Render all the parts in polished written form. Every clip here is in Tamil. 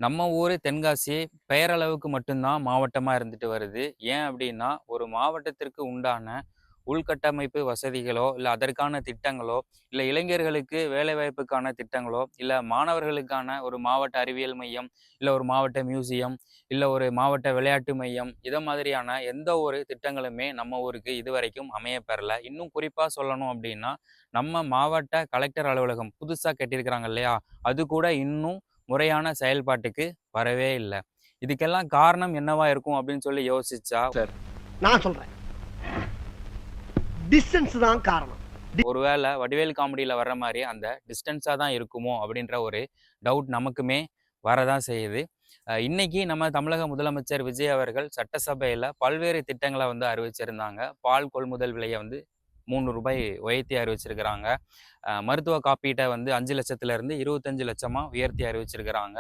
நம்ம ஊரு தென்காசி பெயரளவுக்கு மட்டும்தான் மாவட்டமா இருந்துட்டு வருது. ஏன் அப்டின்னா, ஒரு மாவட்டத்திற்கு உண்டான உள்கட்டமைப்பு வசதிகளோ, இல்ல அதற்கான திட்டங்களோ, இல்ல இளைஞர்களுக்கு வேலைவாய்ப்புக்கான திட்டங்களோ, இல்ல மாணவர்களுக்கான ஒரு மாவட்ட அறிவியல் மையம், இல்ல ஒரு மாவட்ட மியூசியம், இல்ல ஒரு மாவட்ட விளையாட்டு மையம், இத மாதிரியான எந்த ஒரு திட்டங்களுமே நம்ம ஊருக்கு இதுவரைக்கும் அமையப்பெறல. இன்னும் குறிப்பா சொல்லணும் அப்டின்னா, நம்ம மாவட்ட கலெக்டர் அலுவலகம் புதுசா கட்டியிருக்கிறாங்க இல்லையா? அது கூட இன்னும் முறையான செயல்பாட்டுக்கு வரவே இல்ல. இதுக்கெல்லாம் காரணம் என்னவா இருக்கும் அப்படின்னு சொல்லி யோசிச்சா, சார். நான் சொல்றேன். டிஸ்டன்ஸ் தான் காரணம். ஒருவேள வடிவேலு காமெடியில வர்ற மாரி அந்த டிஸ்டன்ஸா தான் இருக்குமோ அப்படின்ற ஒரு டவுட் நமக்குமே வரதான் செய்யுது. இன்னைக்கு நம்ம தமிழக முதலமைச்சர் விஜய் அவர்கள் சட்டசபையில பல்வேறு திட்டங்கள வந்து அறிவிச்சிருந்தாங்க. பால் கொள்முதல் விலைய வந்து ரூ. 3 உயர்த்தி அறிவிச்சிருக்கிறாங்க. மருத்துவ காப்பீட்ட வந்து 5,00,000 இருந்து 25,00,000 உயர்த்தி அறிவிச்சிருக்கிறாங்க.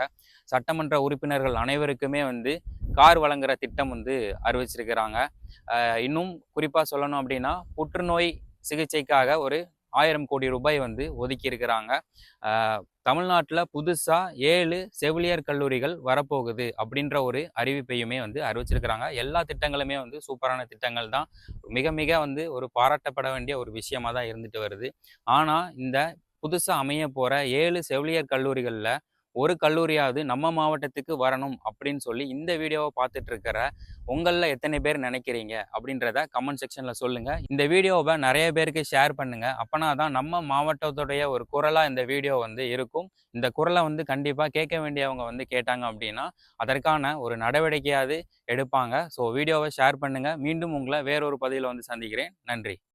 சட்டமன்ற உறுப்பினர்கள் அனைவருக்குமே வந்து கார் வழங்குற திட்டம் வந்து அறிவிச்சிருக்கிறாங்க. இன்னும் குறிப்பா சொல்லணும் அப்படின்னா, புற்றுநோய் சிகிச்சைக்காக ஒரு ரூ. 1,000 கோடி வந்து ஒதுக்கி இருக்கிறாங்க. தமிழ்நாட்டுல புதுசா 7 செவிலியர் கல்லூரிகள் வரப்போகுது அப்படின்ற ஒரு அறிவிப்பையுமே வந்து அறிவிச்சிருக்கிறாங்க. எல்லா திட்டங்களுமே வந்து சூப்பரான திட்டங்கள் தான். மிக மிக வந்து ஒரு பாராட்டப்பட வேண்டிய ஒரு விஷயமா தான் இருந்துட்டு வருது. ஆனா, இந்த புதுசா அமையப் போற 7 செவிலியர் கல்லூரிகள்ல ஒரு கல்லூரியாவது நம்ம மாவட்டத்துக்கு வரணும் அப்படின்னு சொல்லி இந்த வீடியோவ பார்த்துட்டு இருக்கிற உங்கள்ல எத்தனை பேர் நினைக்கிறீங்க அப்படின்றத கமெண்ட் செக்ஷன்ல சொல்லுங்க. இந்த வீடியோவ நெறைய பேருக்கு ஷேர் பண்ணுங்க. அப்பனா தான் நம்ம மாவட்டத்துடைய ஒரு குரலா இந்த வீடியோ வந்து இருக்கும். இந்த குரல வந்து கண்டிப்பா கேட்க வேண்டியவங்க வந்து கேட்டாங்க அப்படின்னா, அதற்கான ஒரு நடவடிக்கையாவது எடுப்பாங்க. ஸோ வீடியோவ ஷேர் பண்ணுங்க. மீண்டும் உங்கள வேறொரு பதிவில வந்து சந்திக்கிறேன். நன்றி.